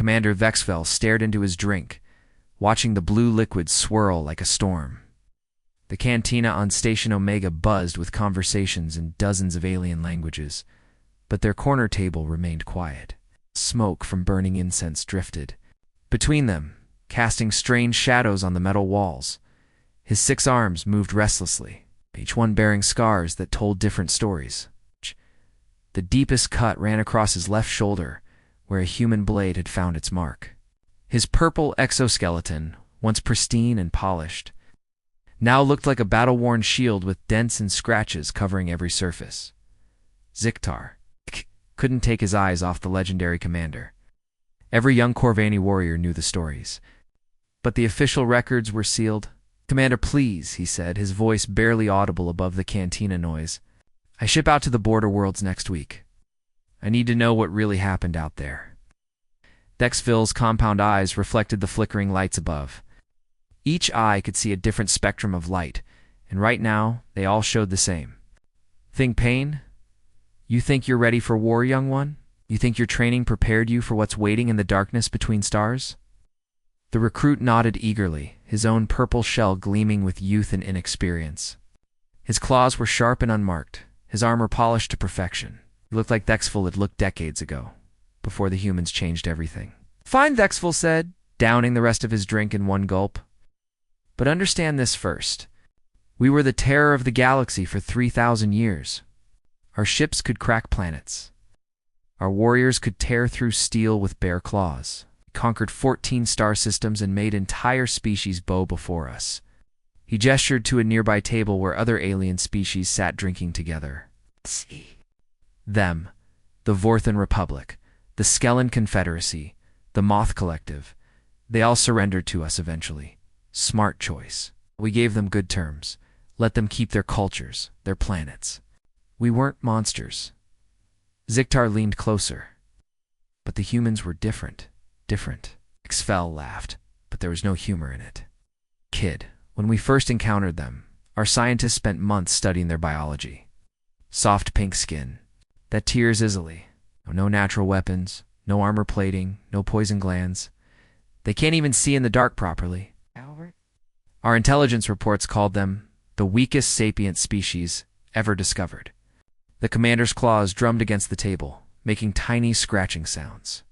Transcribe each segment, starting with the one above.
Commander Vexfell stared into his drink, watching the blue liquid swirl like a storm. The cantina on Station Omega buzzed with conversations in dozens of alien languages, but their corner table remained quiet. Smoke from burning incense drifted between them, casting strange shadows on the metal walls. His 6 arms moved restlessly, each one bearing scars that told different stories. The deepest cut ran across his left shoulder, where a human blade had found its mark. His purple exoskeleton, once pristine and polished, now looked like a battle-worn shield with dents and scratches covering every surface. Ziktar couldn't take his eyes off the legendary commander. Every young Corvani warrior knew the stories, but the official records were sealed. "Commander, please," he said, his voice barely audible above the cantina noise. "I ship out to the border worlds next week. I need to know what really happened out there." Dexville's compound eyes reflected the flickering lights above. Each eye could see a different spectrum of light, and right now they all showed the same. "Think pain? You think you're ready for war, young one? You think your training prepared you for what's waiting in the darkness between stars?" The recruit nodded eagerly, his own purple shell gleaming with youth and inexperience. His claws were sharp and unmarked, his armor polished to perfection. He looked like Dexville had looked decades ago, before the humans changed everything. "Fine," Dexville said, downing the rest of his drink in one gulp. "But understand this first. We were the terror of the galaxy for 3,000 years. Our ships could crack planets. Our warriors could tear through steel with bare claws. We conquered 14 star systems and made entire species bow before us." He gestured to a nearby table where other alien species sat drinking together. "See. Them, the Vorthan Republic, the Skellen Confederacy, the Moth Collective, they all surrendered to us eventually. Smart choice. We gave them good terms. Let them keep their cultures, their planets. We weren't monsters." Ziktar leaned closer. "But the humans were different. Vexfell laughed, but there was no humor in it. "Kid, when we first encountered them, our scientists spent months studying their biology. Soft pink skin that tears easily. No natural weapons, no armor plating, no poison glands. They can't even see in the dark properly. Our intelligence reports called them the weakest sapient species ever discovered." The commander's claws drummed against the table, making tiny scratching sounds.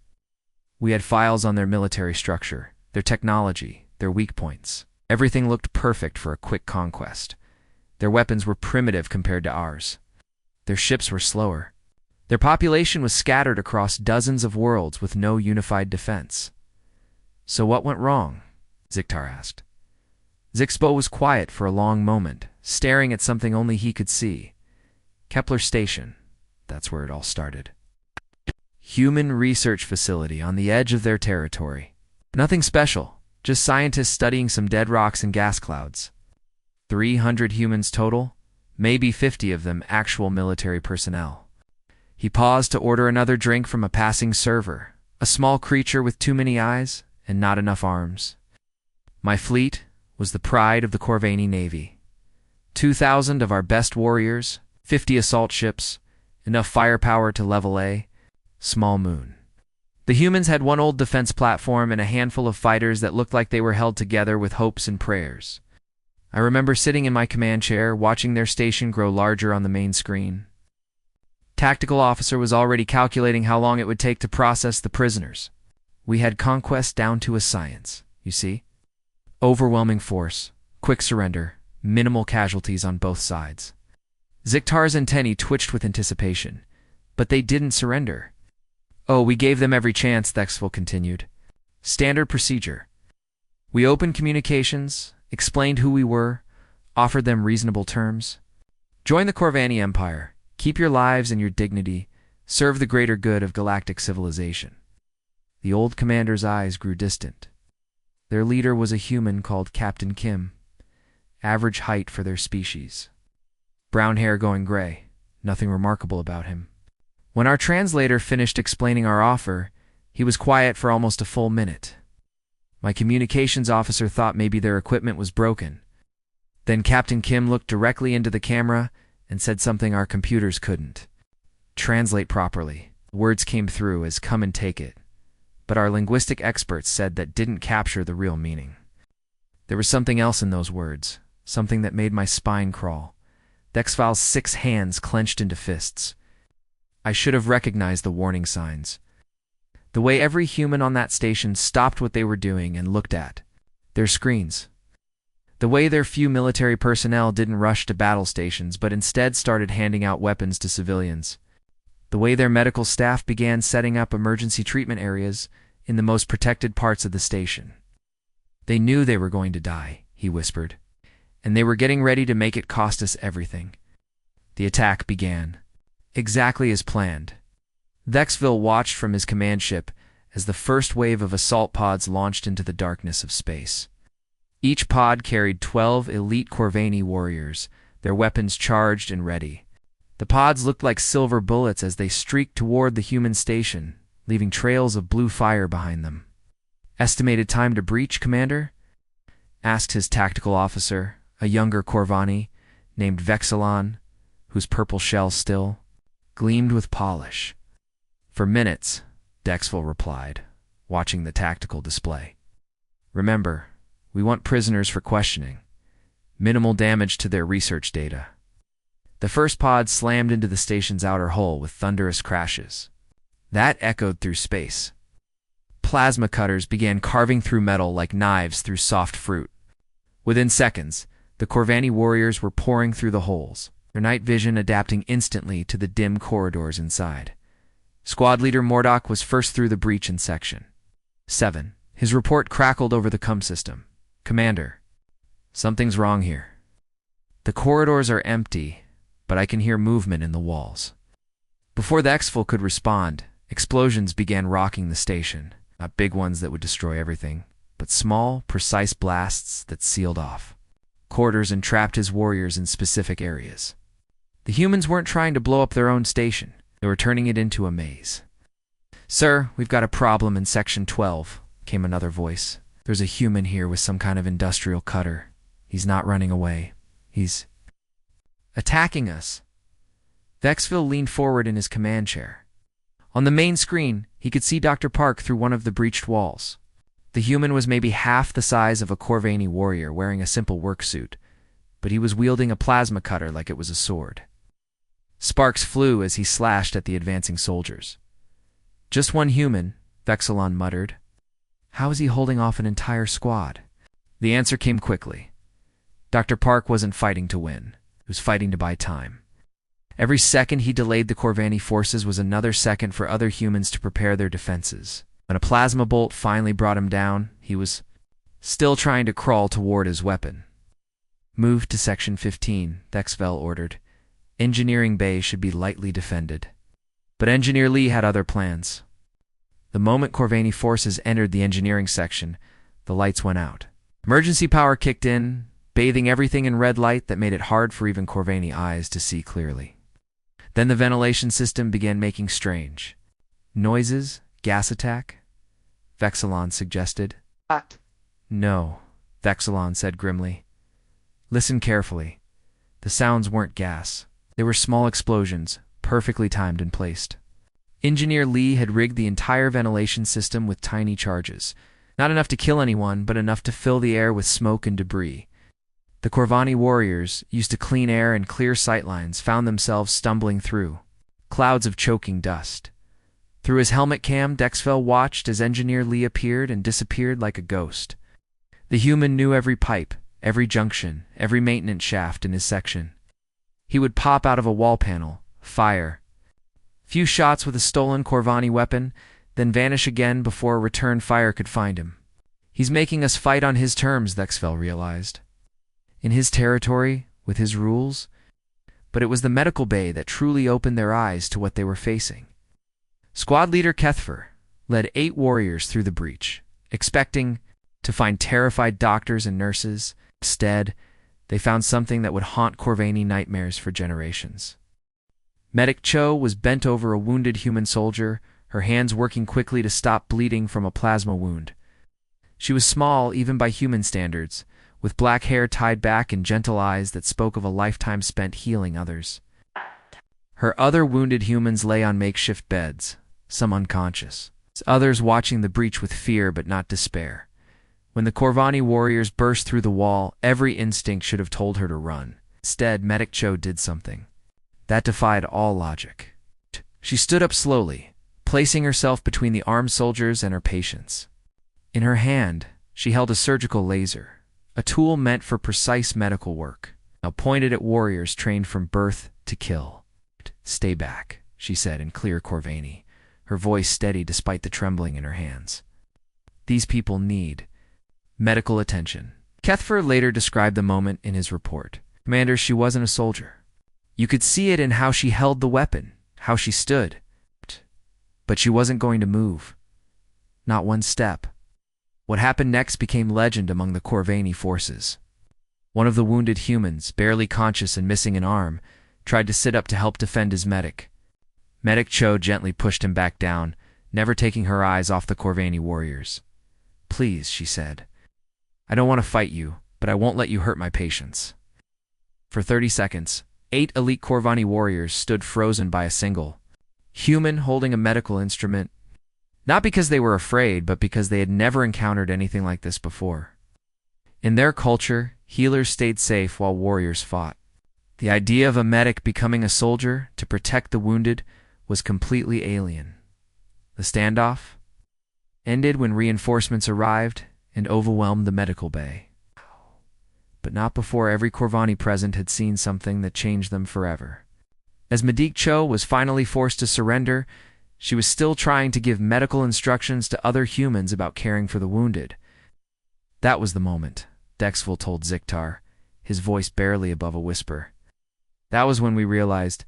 "We had files on their military structure, their technology, their weak points. Everything looked perfect for a quick conquest. Their weapons were primitive compared to ours. Their ships were slower. Their population was scattered across dozens of worlds with no unified defense." "So what went wrong?" Ziktar asked. Zixbo was quiet for a long moment, staring at something only he could see. Kepler Station. That's where it all started. Human research facility on the edge of their territory. Nothing special, just scientists studying some dead rocks and gas clouds. 300 humans total, maybe 50 of them actual military personnel. He paused to order another drink from a passing server, a small creature with too many eyes and not enough arms. "My fleet was the pride of the Corvani Navy. 2,000 of our best warriors, 50 assault ships, enough firepower to level A, small moon. The humans had one old defense platform and a handful of fighters that looked like they were held together with hopes and prayers. I remember sitting in my command chair, watching their station grow larger on the main screen. Tactical officer was already calculating how long it would take to process the prisoners. We had conquest down to a science, you see? Overwhelming force, quick surrender, minimal casualties on both sides." Ziktar's antennae twitched with anticipation, but they didn't surrender. "Oh, we gave them every chance," Thexville continued. "Standard procedure. We opened communications, explained who we were, offered them reasonable terms. Join the Corvani Empire, keep your lives and your dignity, serve the greater good of galactic civilization." The old commander's eyes grew distant. Their leader was a human called Captain Kim, average height for their species. Brown hair going gray, nothing remarkable about him. When our translator finished explaining our offer, he was quiet for almost a full minute. My communications officer thought maybe their equipment was broken. Then Captain Kim looked directly into the camera and said something our computers couldn't. Translate properly. Words came through as "come and take it." but our linguistic experts said that didn't capture the real meaning. There was something else in those words, something that made my spine crawl. Dexval's 6 hands clenched into fists. I should have recognized the warning signs. The way every human on that station stopped what they were doing and looked at their screens. The way their few military personnel didn't rush to battle stations but instead started handing out weapons to civilians. The way their medical staff began setting up emergency treatment areas in the most protected parts of the station. They knew they were going to die, he whispered, and they were getting ready to make it cost us everything. The attack began, exactly as planned. Vexville watched from his command ship as the first wave of assault pods launched into the darkness of space. Each pod carried 12 elite Corvani warriors, their weapons charged and ready. The pods looked like silver bullets as they streaked toward the human station, leaving trails of blue fire behind them. "Estimated time to breach, Commander?" asked his tactical officer, a younger Corvani named Vexilon, whose purple shell still gleamed with polish. "For minutes," Dexville replied, watching the tactical display. "Remember, we want prisoners for questioning. Minimal damage to their research data." The first pod slammed into the station's outer hull with thunderous crashes. That echoed through space. Plasma cutters began carving through metal like knives through soft fruit. Within seconds, the Corvani warriors were pouring through the holes, their night vision adapting instantly to the dim corridors inside. Squad leader Mordock was first through the breach in Section 7. His report crackled over the CUM system. "Commander, something's wrong here. The corridors are empty, but I can hear movement in the walls." Before the exfil could respond, explosions began rocking the station. Not big ones that would destroy everything, but small, precise blasts that sealed off corridors and trapped his warriors in specific areas. The humans weren't trying to blow up their own station. They were turning it into a maze. "Sir, we've got a problem in Section 12, came another voice. "There's a human here with some kind of industrial cutter. He's not running away. He's attacking us." Vexville leaned forward in his command chair. On the main screen, he could see Dr. Park through one of the breached walls. The human was maybe half the size of a Corvani warrior wearing a simple work suit, but he was wielding a plasma cutter like it was a sword. Sparks flew as he slashed at the advancing soldiers. "Just one human," Vexilon muttered. "How is he holding off an entire squad?" The answer came quickly. Dr. Park wasn't fighting to win. He was fighting to buy time. Every second he delayed the Corvani forces was another second for other humans to prepare their defenses. When a plasma bolt finally brought him down, he was still trying to crawl toward his weapon. "Move to Section 15, Vexville ordered. Engineering bay should be lightly defended." But Engineer Lee had other plans. The moment Corvani forces entered the engineering section, the lights went out. Emergency power kicked in, bathing everything in red light that made it hard for even Corvani eyes to see clearly. Then the ventilation system began making strange noises. "Gas attack?" Vexilon suggested. "No," Vexilon said grimly. "Listen carefully. The sounds weren't gas. They were small explosions, perfectly timed and placed." Engineer Lee had rigged the entire ventilation system with tiny charges. Not enough to kill anyone, but enough to fill the air with smoke and debris. The Corvani warriors, used to clean air and clear sightlines, found themselves stumbling through clouds of choking dust. Through his helmet cam, Dexville watched as Engineer Lee appeared and disappeared like a ghost. The human knew every pipe, every junction, every maintenance shaft in his section. He would pop out of a wall panel, fire. Few shots with a stolen Corvani weapon, then vanish again before a return fire could find him. He's making us fight on his terms, Dexville realized. In his territory, with his rules. But it was the medical bay that truly opened their eyes to what they were facing. Squad leader Kethfer led 8 warriors through the breach, expecting to find terrified doctors and nurses. Instead, they found something that would haunt Corvani nightmares for generations. Medic Cho was bent over a wounded human soldier, her hands working quickly to stop bleeding from a plasma wound. She was small even by human standards, with black hair tied back and gentle eyes that spoke of a lifetime spent healing others. Her other wounded humans lay on makeshift beds, some unconscious. others watching the breach with fear but not despair. When the Corvani warriors burst through the wall, every instinct should have told her to run. Instead, Medic Cho did something that defied all logic. She stood up slowly, placing herself between the armed soldiers and her patients. In her hand, she held a surgical laser, a tool meant for precise medical work, now pointed at warriors trained from birth to kill. "Stay back," she said in clear Corvani, her voice steady despite the trembling in her hands. "These people need medical attention." Kethfer later described the moment in his report. "Commander, she wasn't a soldier. You could see it in how she held the weapon, how she stood. But she wasn't going to move. Not one step." What happened next became legend among the Corvani forces. One of the wounded humans, barely conscious and missing an arm, tried to sit up to help defend his medic. Medic Cho gently pushed him back down, never taking her eyes off the Corvani warriors. "Please," she said. "I don't want to fight you, but I won't let you hurt my patients." For 30 seconds, 8 elite Corvani warriors stood frozen by a single human holding a medical instrument, not because they were afraid, but because they had never encountered anything like this before. In their culture, healers stayed safe while warriors fought. The idea of a medic becoming a soldier to protect the wounded was completely alien. The standoff ended when reinforcements arrived and overwhelmed the medical bay. But not before every Corvani present had seen something that changed them forever. As Medic Cho was finally forced to surrender, she was still trying to give medical instructions to other humans about caring for the wounded. "That was the moment," Dexville told Ziktar, his voice barely above a whisper. "That was when we realized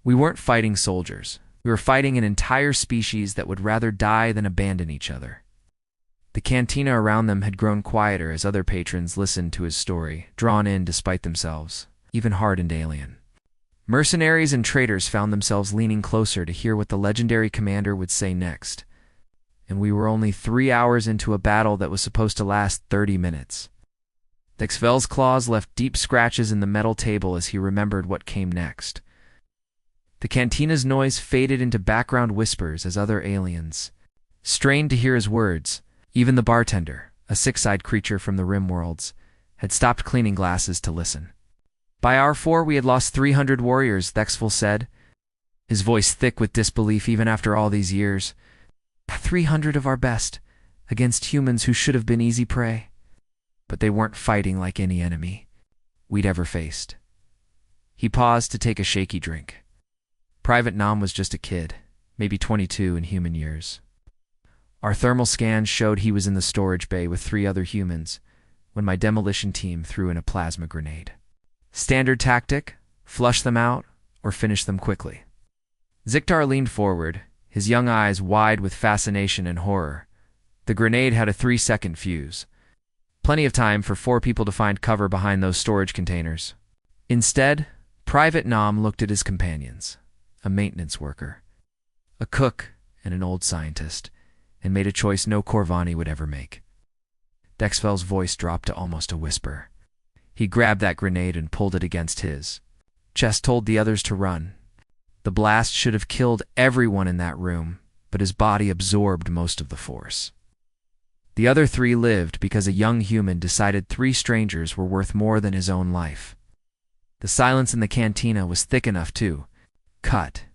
we weren't fighting soldiers. We were fighting an entire species that would rather die than abandon each other." The cantina around them had grown quieter as other patrons listened to his story, drawn in despite themselves, even hardened alien. Mercenaries and traitors found themselves leaning closer to hear what the legendary commander would say next. And we were only 3 hours into a battle that was supposed to last 30 minutes. Dexvel's claws left deep scratches in the metal table as he remembered what came next. The cantina's noise faded into background whispers as other aliens strained to hear his words. Even the bartender, a six-eyed creature from the Rim worlds, had stopped cleaning glasses to listen. "By our 4, we had lost 300 warriors," Dexville said, his voice thick with disbelief even after all these years. 300 of our best, against humans who should have been easy prey. But they weren't fighting like any enemy we'd ever faced. He paused to take a shaky drink. Private Nam was just a kid, maybe 22 in human years. Our thermal scans showed he was in the storage bay with 3 other humans when my demolition team threw in a plasma grenade. Standard tactic, flush them out or finish them quickly. Ziktar leaned forward, his young eyes wide with fascination and horror. The grenade had a 3-second fuse. Plenty of time for 4 people to find cover behind those storage containers. Instead, Private Nam looked at his companions, a maintenance worker, a cook, and an old scientist, and made a choice no Corvani would ever make. Dexvel's voice dropped to almost a whisper. He grabbed that grenade and pulled it against his chest, told the others to run. The blast should have killed everyone in that room, but his body absorbed most of the force. The other 3 lived because a young human decided 3 strangers were worth more than his own life. The silence in the cantina was thick enough to cut.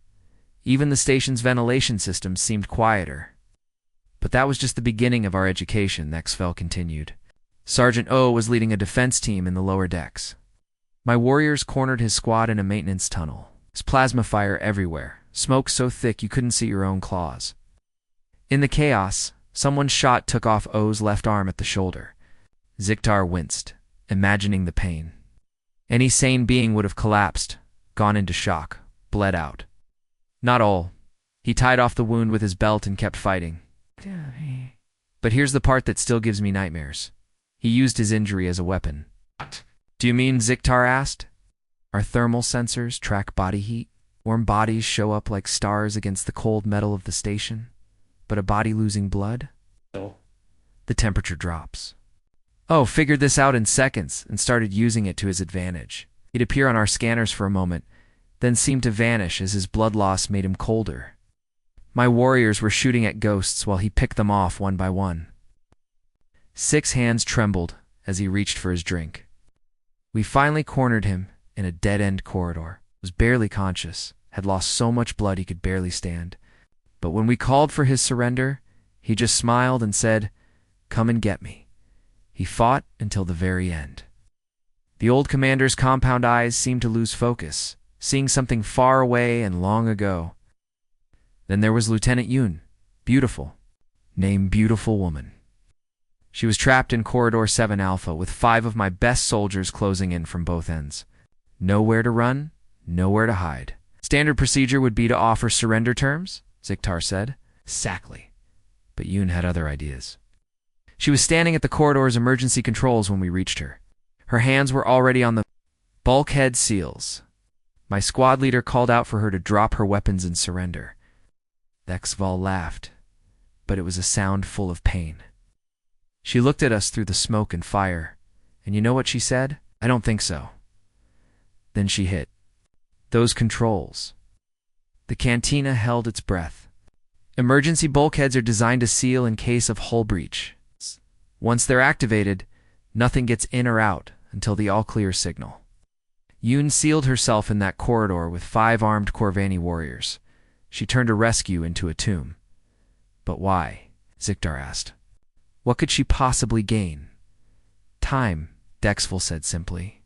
Even the station's ventilation system seemed quieter. But that was just the beginning of our education, Dexvel continued. Sergeant O was leading a defense team in the lower decks. My warriors cornered his squad in a maintenance tunnel. There's plasma fire everywhere, smoke so thick you couldn't see your own claws. In the chaos, someone's shot took off O's left arm at the shoulder. Ziktar winced, imagining the pain. Any sane being would have collapsed, gone into shock, bled out. Not all. He tied off the wound with his belt and kept fighting. But here's the part that still gives me nightmares. He used his injury as a weapon. What? Do you mean, Ziktar asked? Our thermal sensors track body heat. Warm bodies show up like stars against the cold metal of the station. But a body losing blood? No. The temperature drops. Oh, figured this out in seconds and started using it to his advantage. He'd appear on our scanners for a moment, then seemed to vanish as his blood loss made him colder. My warriors were shooting at ghosts while he picked them off one by one. 6 hands trembled as he reached for his drink. We finally cornered him in a dead-end corridor. He was barely conscious, had lost so much blood he could barely stand. But when we called for his surrender, he just smiled and said, "Come and get me." He fought until the very end. The old commander's compound eyes seemed to lose focus, seeing something far away and long ago. Then there was Lieutenant Yoon, beautiful, named Beautiful Woman. She was trapped in Corridor 7 Alpha with 5 of my best soldiers closing in from both ends. Nowhere to run, nowhere to hide. Standard procedure would be to offer surrender terms, Ziktar said. Exactly. But Yoon had other ideas. She was standing at the corridor's emergency controls when we reached her. Her hands were already on the bulkhead seals. My squad leader called out for her to drop her weapons and surrender. Exval laughed, but it was a sound full of pain. She looked at us through the smoke and fire, and you know what she said? "I don't think so." Then she hit those controls. The cantina held its breath. Emergency bulkheads are designed to seal in case of hull breach. Once they're activated, nothing gets in or out until the all-clear signal. Yoon sealed herself in that corridor with 5 armed Corvani warriors. She turned a rescue into a tomb. But why? Ziktar asked. What could she possibly gain? Time, Dexval said simply.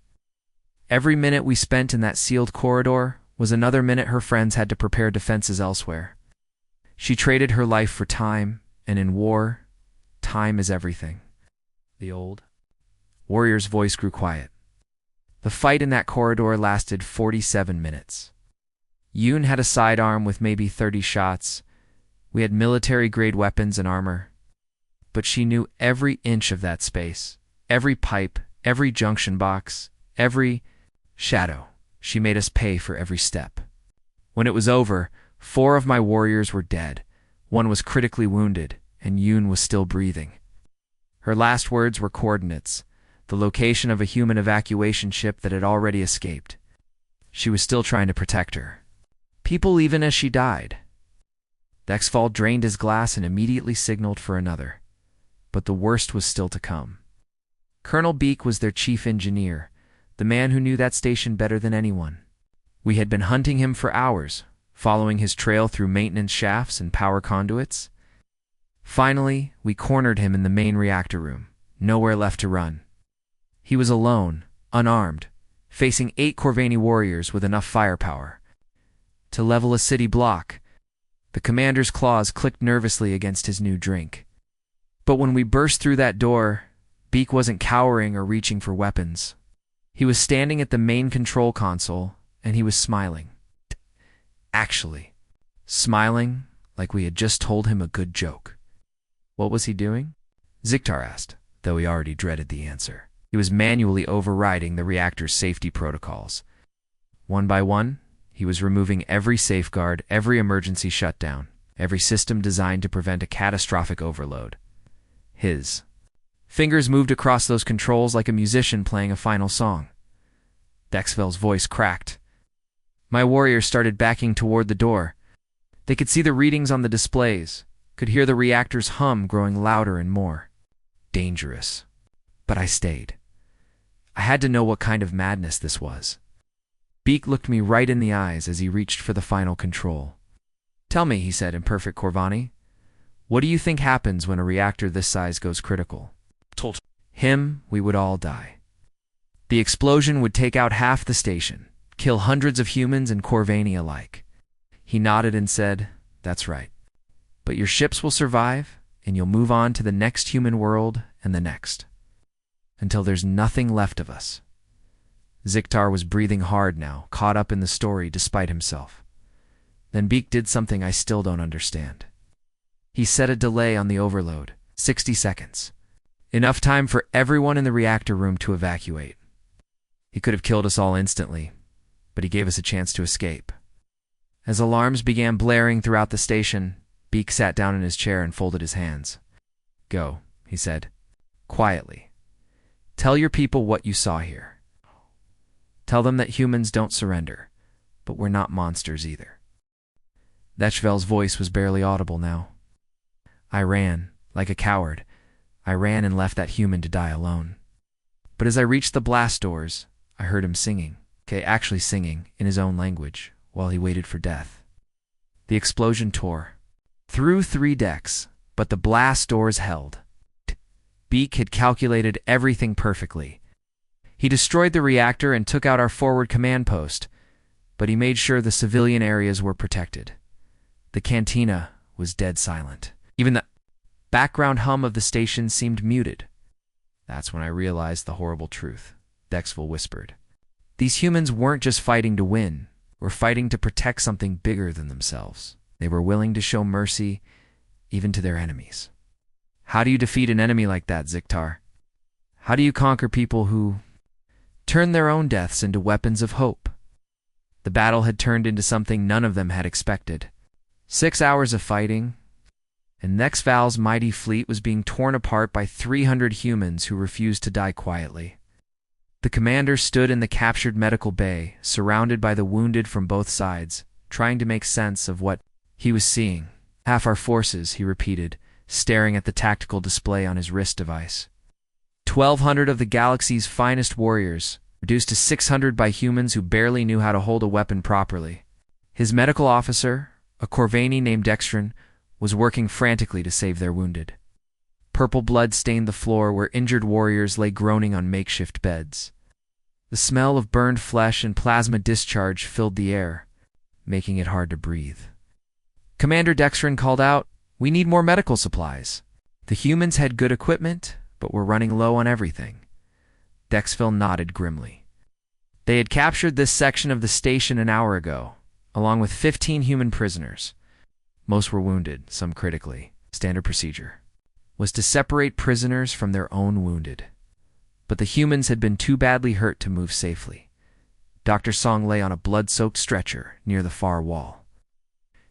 Every minute we spent in that sealed corridor was another minute her friends had to prepare defenses elsewhere. She traded her life for time, and in war, time is everything. The old warrior's voice grew quiet. The fight in that corridor lasted 47 minutes. Yoon had a sidearm with maybe 30 shots. We had military-grade weapons and armor. But she knew every inch of that space, every pipe, every junction box, every shadow. She made us pay for every step. When it was over, 4 of my warriors were dead. 1 was critically wounded, and Yoon was still breathing. Her last words were coordinates, the location of a human evacuation ship that had already escaped. She was still trying to protect her. People even as she died. Dexval drained his glass and immediately signaled for another. But the worst was still to come. Colonel Beak was their chief engineer, the man who knew that station better than anyone. We had been hunting him for hours, following his trail through maintenance shafts and power conduits. Finally, we cornered him in the main reactor room, nowhere left to run. He was alone, unarmed, facing 8 Corvani warriors with enough firepower to level a city block. The commander's claws clicked nervously against his new drink. But when we burst through that door, Beak wasn't cowering or reaching for weapons. He was standing at the main control console, and he was smiling. Actually, smiling like we had just told him a good joke. What was he doing? Ziktar asked, though he already dreaded the answer. He was manually overriding the reactor's safety protocols. One by one, he was removing every safeguard, every emergency shutdown, every system designed to prevent a catastrophic overload. His fingers moved across those controls like a musician playing a final song. Dexvel's voice cracked. My warriors started backing toward the door. They could see the readings on the displays, could hear the reactor's hum growing louder and more. Dangerous. But I stayed. I had to know what kind of madness this was. Beak looked me right in the eyes as he reached for the final control. Tell me, he said in perfect Corvani, what do you think happens when a reactor this size goes critical? Told him we would all die. The explosion would take out half the station, kill hundreds of humans and Corvani alike. He nodded and said, that's right. But your ships will survive, and you'll move on to the next human world and the next. Until there's nothing left of us. Ziktar was breathing hard now, caught up in the story despite himself. Then Beak did something I still don't understand. He set a delay on the overload, 60 seconds. Enough time for everyone in the reactor room to evacuate. He could have killed us all instantly, but he gave us a chance to escape. As alarms began blaring throughout the station, Beak sat down in his chair and folded his hands. Go, he said, quietly. Tell your people what you saw here. Tell them that humans don't surrender, but we're not monsters either. Vetchvel's voice was barely audible now. I ran, like a coward. I ran and left that human to die alone. But as I reached the blast doors, I heard him singing. Actually singing, in his own language, while he waited for death. The explosion tore through 3 decks, but the blast doors held. Beak had calculated everything perfectly. He destroyed the reactor and took out our forward command post, but he made sure the civilian areas were protected. The cantina was dead silent. Even the background hum of the station seemed muted. That's when I realized the horrible truth, Dexville whispered. These humans weren't just fighting to win, were fighting to protect something bigger than themselves. They were willing to show mercy even to their enemies. How do you defeat an enemy like that, Ziktar? How do you conquer people who turn their own deaths into weapons of hope? The battle had turned into something none of them had expected. 6 hours of fighting, and Nexval's mighty fleet was being torn apart by 300 humans who refused to die quietly. The commander stood in the captured medical bay, surrounded by the wounded from both sides, trying to make sense of what he was seeing. Half our forces, he repeated, staring at the tactical display on his wrist device. 1,200 of the galaxy's finest warriors, reduced to 600 by humans who barely knew how to hold a weapon properly. His medical officer, a Corvani named Dextrin, was working frantically to save their wounded. Purple blood stained the floor where injured warriors lay groaning on makeshift beds. The smell of burned flesh and plasma discharge filled the air, making it hard to breathe. Commander Dextrin called out, "We need more medical supplies." The humans had good equipment, but were running low on everything. Dexville nodded grimly. They had captured this section of the station an hour ago, along with 15 human prisoners. Most were wounded, some critically. Standard procedure was to separate prisoners from their own wounded. But the humans had been too badly hurt to move safely. Dr. Song lay on a blood-soaked stretcher near the far wall.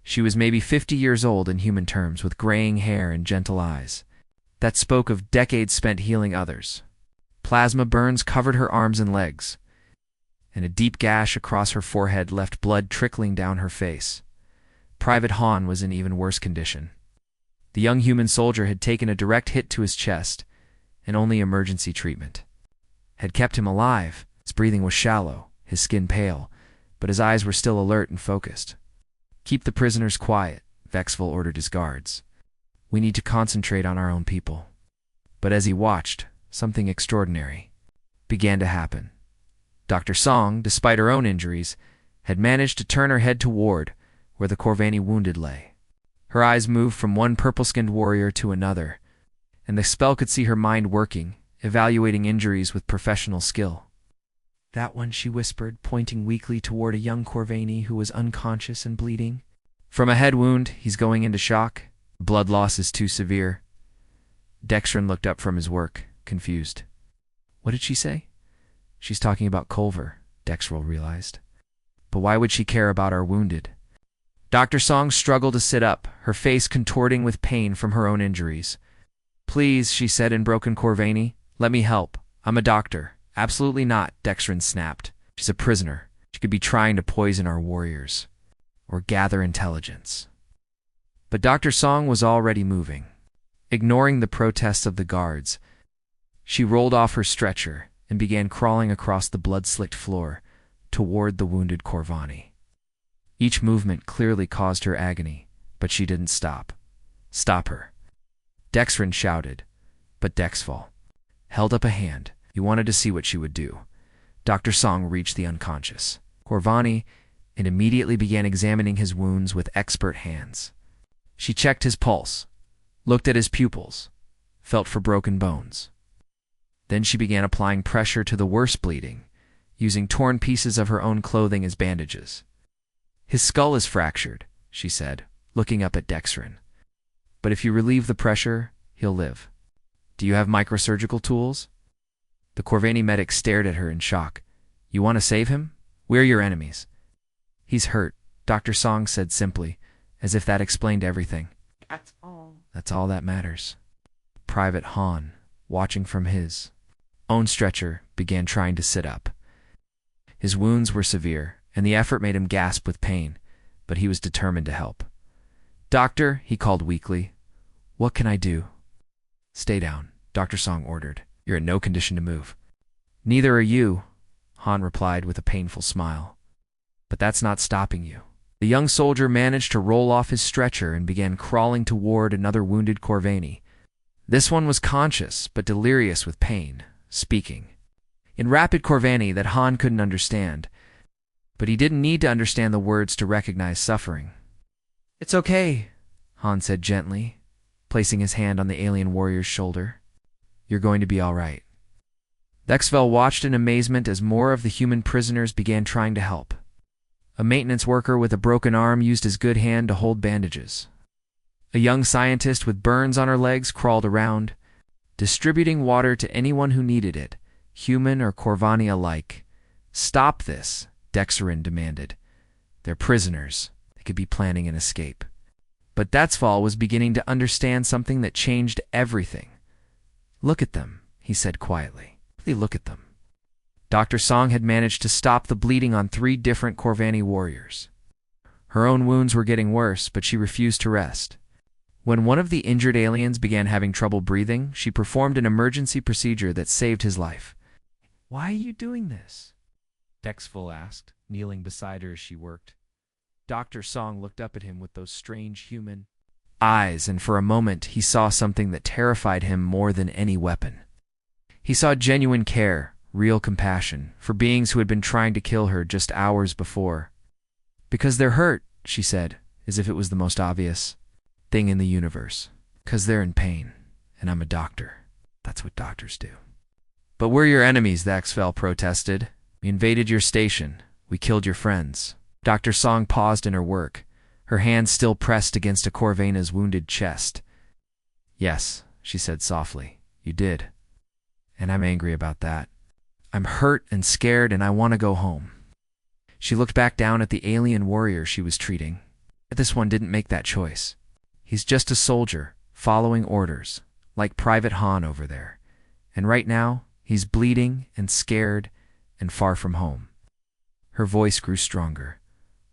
She was maybe 50 years old in human terms, with graying hair and gentle eyes that spoke of decades spent healing others. Plasma burns covered her arms and legs, and a deep gash across her forehead left blood trickling down her face. Private Han was in even worse condition. The young human soldier had taken a direct hit to his chest, and only emergency treatment had kept him alive. His breathing was shallow, his skin pale, but his eyes were still alert and focused. "Keep the prisoners quiet," Vexville ordered his guards. "We need to concentrate on our own people." But as he watched, something extraordinary began to happen. Dr. Song, despite her own injuries, had managed to turn her head toward where the Corvani wounded lay. Her eyes moved from one purple-skinned warrior to another, and the spell could see her mind working, evaluating injuries with professional skill. "That one," she whispered, pointing weakly toward a young Corvani who was unconscious and bleeding. "From a head wound, he's going into shock. Blood loss is too severe." Dextrin looked up from his work, confused. What did she say? She's talking about Culver, Dextrin realized. But why would she care about our wounded? Dr. Song struggled to sit up, her face contorting with pain from her own injuries. "Please," she said in broken Corvani, "let me help. I'm a doctor." "Absolutely not," Dextrin snapped. "She's a prisoner. She could be trying to poison our warriors, or gather intelligence." But Dr. Song was already moving. Ignoring the protests of the guards, she rolled off her stretcher and began crawling across the blood-slicked floor toward the wounded Corvani. Each movement clearly caused her agony, but she didn't stop. "Stop her," Dextrin shouted, but Dexville held up a hand. He wanted to see what she would do. Dr. Song reached the unconscious Corvani and immediately began examining his wounds with expert hands. She checked his pulse, looked at his pupils, felt for broken bones. Then she began applying pressure to the worst bleeding, using torn pieces of her own clothing as bandages. "His skull is fractured," she said, looking up at Dextrin. "But if you relieve the pressure, he'll live. Do you have microsurgical tools?" The Corvani medic stared at her in shock. "You want to save him? We're your enemies." "He's hurt," Dr. Song said simply, as if that explained everything. That's all. That's all that matters. Private Han, watching from his own stretcher, began trying to sit up. His wounds were severe, and the effort made him gasp with pain, but he was determined to help. "Doctor," he called weakly, "what can I do?" "Stay down," Dr. Song ordered. "You're in no condition to move." "Neither are you," Han replied with a painful smile. "But that's not stopping you." The young soldier managed to roll off his stretcher and began crawling toward another wounded Corvani. This one was conscious, but delirious with pain, speaking in rapid Corvani that Han couldn't understand. But he didn't need to understand the words to recognize suffering. "It's okay," Han said gently, placing his hand on the alien warrior's shoulder. "You're going to be all right." Dexvel watched in amazement as more of the human prisoners began trying to help. A maintenance worker with a broken arm used his good hand to hold bandages. A young scientist with burns on her legs crawled around, distributing water to anyone who needed it, human or Corvani alike. "Stop this," Dexerin demanded. "They're prisoners. They could be planning an escape." But Dexvel was beginning to understand something that changed everything. "Look at them," he said quietly. "Look at them." Dr. Song had managed to stop the bleeding on 3 different Corvani warriors. Her own wounds were getting worse, but she refused to rest. When one of the injured aliens began having trouble breathing, she performed an emergency procedure that saved his life. "Why are you doing this?" Dexvel asked, kneeling beside her as she worked. Dr. Song looked up at him with those strange human eyes, and for a moment he saw something that terrified him more than any weapon. He saw genuine care, real compassion, for beings who had been trying to kill her just hours before. "Because they're hurt," she said, as if it was the most obvious thing in the universe. "'Cause they're in pain, and I'm a doctor. That's what doctors do." "But we're your enemies," Dexvel protested. "We invaded your station. We killed your friends." Dr. Song paused in her work, her hand still pressed against a Corvana's wounded chest. "Yes," she said softly, "you did. And I'm angry about that. I'm hurt and scared, and I want to go home." She looked back down at the alien warrior she was treating. This one didn't make that choice. He's just a soldier, following orders, like Private Han over there. And right now, he's bleeding and scared and far from home. Her voice grew stronger.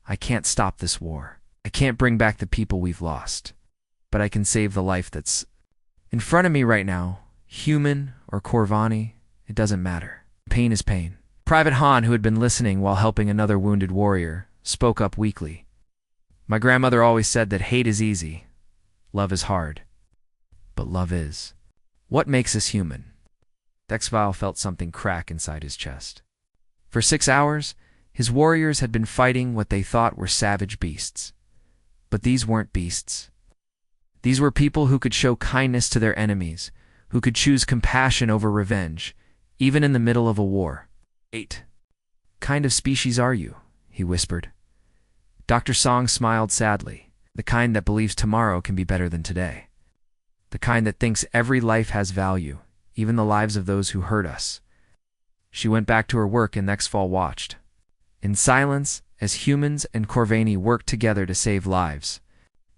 "I can't stop this war. I can't bring back the people we've lost. But I can save the life that's in front of me right now. Human or Corvani, it doesn't matter. Pain is pain." Private Han, who had been listening while helping another wounded warrior, spoke up weakly. "My grandmother always said that hate is easy. Love is hard. But love is what makes us human." Dexvel felt something crack inside his chest. For 6 hours, his warriors had been fighting what they thought were savage beasts. But these weren't beasts. These were people who could show kindness to their enemies, who could choose compassion over revenge, even in the middle of a war. "What kind of species are you?" he whispered. Dr. Song smiled sadly. "The kind that believes tomorrow can be better than today. The kind that thinks every life has value, even the lives of those who hurt us." She went back to her work and Dexvel watched. In silence, as humans and Corvani worked together to save lives.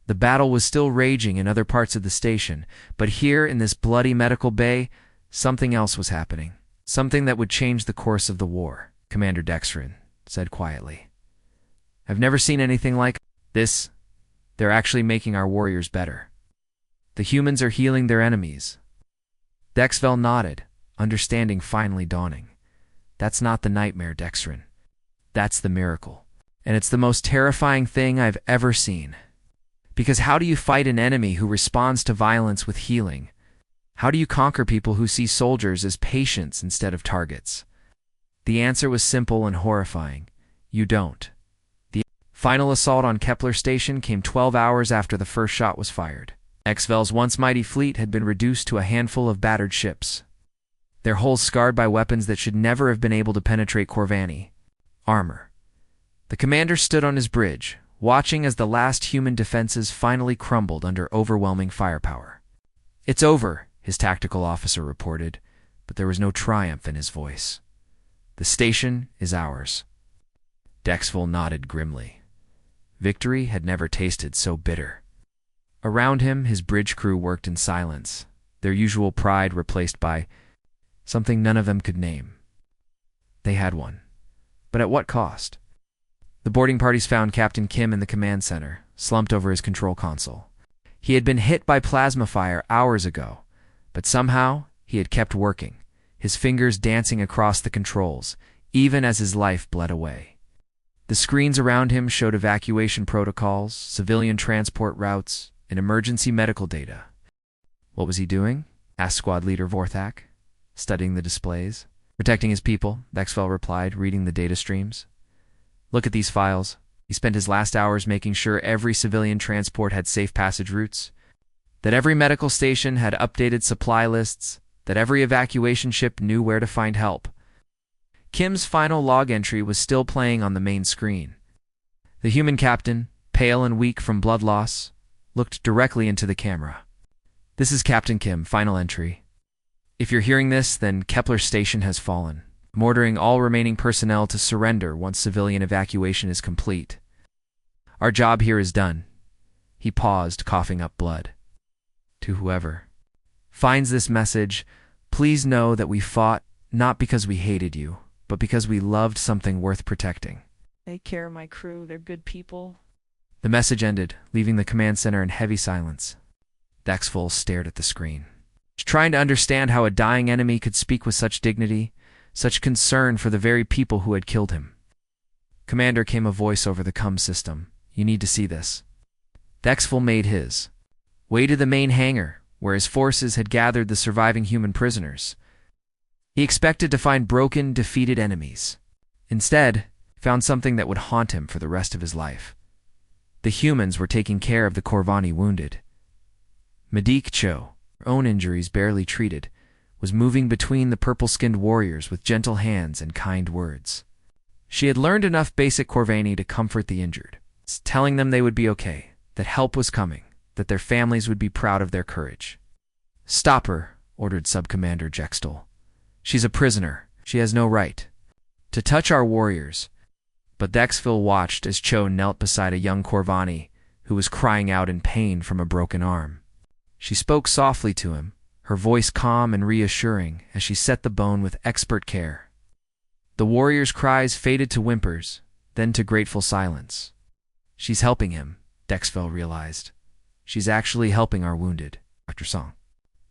The battle was still raging in other parts of the station, but here in this bloody medical bay, something else was happening. Something that would change the course of the war, Commander Dexerin said quietly. "I've never seen anything like this. They're actually making our warriors better. The humans are healing their enemies." Dexvel nodded, understanding finally dawning. "That's not the nightmare, Dexerin. That's the miracle. And it's the most terrifying thing I've ever seen. Because how do you fight an enemy who responds to violence with healing? How do you conquer people who see soldiers as patients instead of targets?" The answer was simple and horrifying. You don't. The final assault on Kepler Station came 12 hours after the first shot was fired. Dexvel's once mighty fleet had been reduced to a handful of battered ships, their hulls scarred by weapons that should never have been able to penetrate Corvani armor. The commander stood on his bridge, watching as the last human defenses finally crumbled under overwhelming firepower. "It's over," his tactical officer reported, but there was no triumph in his voice. "The station is ours." Dexvel nodded grimly. Victory had never tasted so bitter. Around him, his bridge crew worked in silence, their usual pride replaced by something none of them could name. They had won. But at what cost? The boarding parties found Captain Kim in the command center, slumped over his control console. He had been hit by plasma fire hours ago, but somehow he had kept working, his fingers dancing across the controls, even as his life bled away. The screens around him showed evacuation protocols, civilian transport routes, and emergency medical data. What was he doing? Asked Squad Leader Vorthak, studying the displays. Protecting his people, Dexfel replied, reading the data streams. Look at these files. He spent his last hours making sure every civilian transport had safe passage routes, that every medical station had updated supply lists, that every evacuation ship knew where to find help. Kim's final log entry was still playing on the main screen. The human captain, pale and weak from blood loss, looked directly into the camera. This is Captain Kim, final entry. If you're hearing this, then Kepler Station has fallen. I'm ordering all remaining personnel to surrender once civilian evacuation is complete. Our job here is done. He paused, coughing up blood. To whoever finds this message, please know that we fought not because we hated you, but because we loved something worth protecting. Take care of my crew. They're good people. The message ended, leaving the command center in heavy silence. Dexful stared at the screen, trying to understand how a dying enemy could speak with such dignity, such concern for the very people who had killed him. Commander, came a voice over the comm system. You need to see this. Dexful made his way to the main hangar, where his forces had gathered the surviving human prisoners. He expected to find broken, defeated enemies. Instead, found something that would haunt him for the rest of his life. The humans were taking care of the Corvani wounded. Medik Cho, her own injuries barely treated, was moving between the purple-skinned warriors with gentle hands and kind words. She had learned enough basic Corvani to comfort the injured, telling them they would be okay, that help was coming, that their families would be proud of their courage. Stop her, ordered Subcommander Jextel. She's a prisoner. She has no right to touch our warriors. But Dexfil watched as Cho knelt beside a young Corvani who was crying out in pain from a broken arm. She spoke softly to him, her voice calm and reassuring as she set the bone with expert care. The warrior's cries faded to whimpers, then to grateful silence. She's helping him, Dexfel realized. She's actually helping our wounded. Dr. Song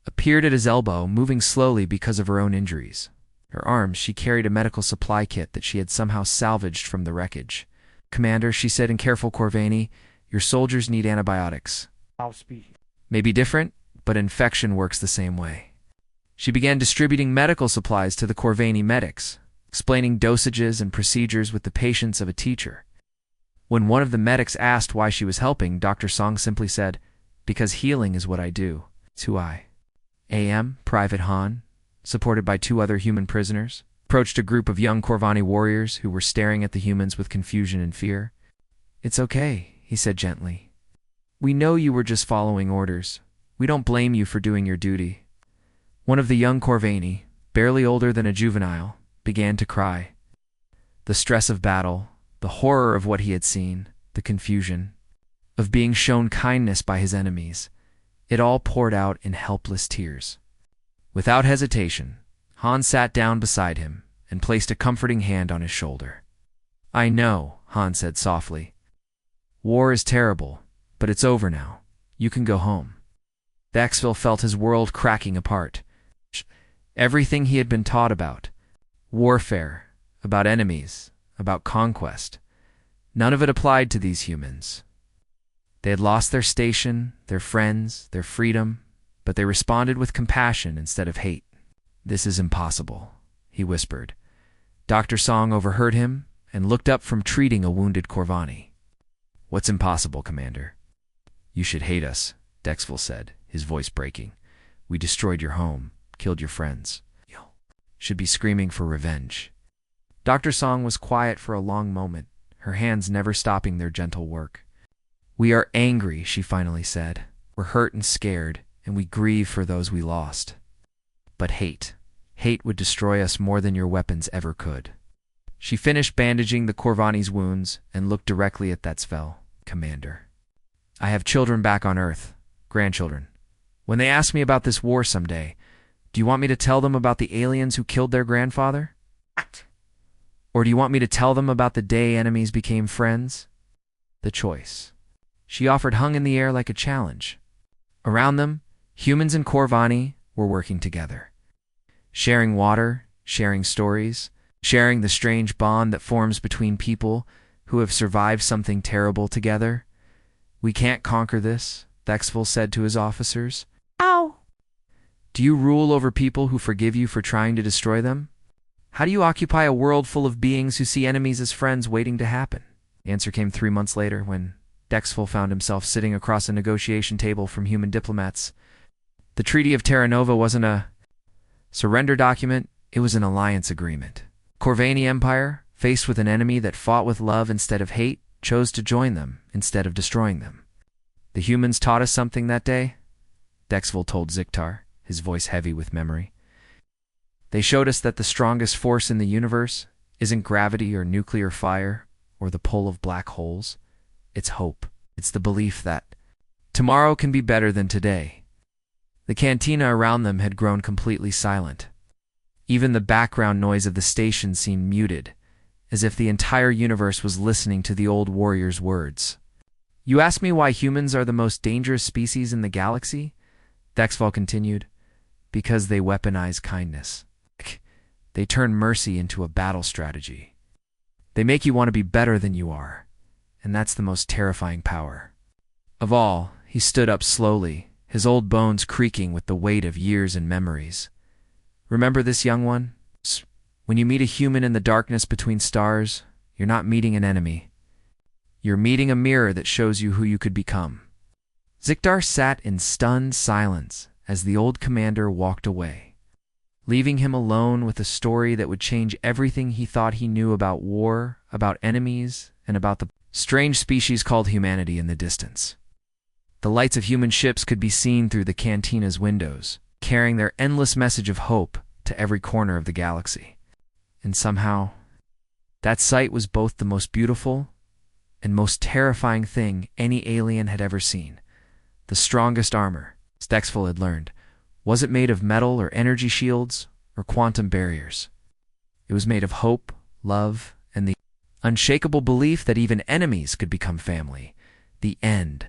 appeared at his elbow, moving slowly because of her own injuries. Her arms, she carried a medical supply kit that she had somehow salvaged from the wreckage. Commander, she said in careful Corvani, your soldiers need antibiotics. I'll speak. Maybe different, but infection works the same way. She began distributing medical supplies to the Corvani medics, explaining dosages and procedures with the patience of a teacher. When one of the medics asked why she was helping, Dr. Song simply said, because healing is what I do. It's who I am. Private Han, supported by 2 other human prisoners, approached a group of young Corvani warriors who were staring at the humans with confusion and fear. It's okay, he said gently. We know you were just following orders. We don't blame you for doing your duty. One of the young Corvani, barely older than a juvenile, began to cry. The stress of battle, the horror of what he had seen, the confusion, of being shown kindness by his enemies, it all poured out in helpless tears. Without hesitation, Han sat down beside him and placed a comforting hand on his shoulder. I know, Han said softly. War is terrible, but it's over now. You can go home. Dexville felt his world cracking apart. Everything he had been taught about warfare, about enemies, about conquest, none of it applied to these humans. They had lost their station, their friends, their freedom, but they responded with compassion instead of hate. This is impossible, he whispered. Dr. Song overheard him and looked up from treating a wounded Corvani. What's impossible, Commander? You should hate us, Dexville said, his voice breaking. We destroyed your home, killed your friends. You should be screaming for revenge. Dr. Song was quiet for a long moment, her hands never stopping their gentle work. We are angry, she finally said. We're hurt and scared, and we grieve for those we lost. But hate would destroy us more than your weapons ever could. She finished bandaging the Corvani's wounds and looked directly at Dexville. Commander, I have children back on Earth, grandchildren. When they ask me about this war someday, do you want me to tell them about the aliens who killed their grandfather? Or do you want me to tell them about the day enemies became friends? The choice she offered hung in the air like a challenge. Around them, humans and Corvani were working together, sharing water, sharing stories, sharing the strange bond that forms between people who have survived something terrible together. We can't conquer this, Thexville said to his officers. Ow! Do you rule over people who forgive you for trying to destroy them? How do you occupy a world full of beings who see enemies as friends waiting to happen? The answer came 3 months later when Dexville found himself sitting across a negotiation table from human diplomats. The Treaty of Terra Nova wasn't a surrender document, it was an alliance agreement. Corvani Empire, faced with an enemy that fought with love instead of hate, chose to join them instead of destroying them. The humans taught us something that day, Dexville told Ziktar, his voice heavy with memory. They showed us that the strongest force in the universe isn't gravity or nuclear fire or the pull of black holes. It's hope. It's the belief that tomorrow can be better than today. The cantina around them had grown completely silent. Even the background noise of the station seemed muted, as if the entire universe was listening to the old warrior's words. You ask me why humans are the most dangerous species in the galaxy? Dexville continued. Because they weaponize kindness. They turn mercy into a battle strategy. They make you want to be better than you are. And that's the most terrifying power of all. He stood up slowly, his old bones creaking with the weight of years and memories. Remember this, young one? When you meet a human in the darkness between stars, you're not meeting an enemy. You're meeting a mirror that shows you who you could become. Ziktar sat in stunned silence as the old commander walked away, leaving him alone with a story that would change everything he thought he knew about war, about enemies, and about the strange species called humanity in the distance. The lights of human ships could be seen through the cantina's windows, carrying their endless message of hope to every corner of the galaxy. And somehow, that sight was both the most beautiful and most terrifying thing any alien had ever seen. The strongest armor, Dexville had learned, wasn't made of metal or energy shields or quantum barriers. It was made of hope, love, and the unshakable belief that even enemies could become family. The end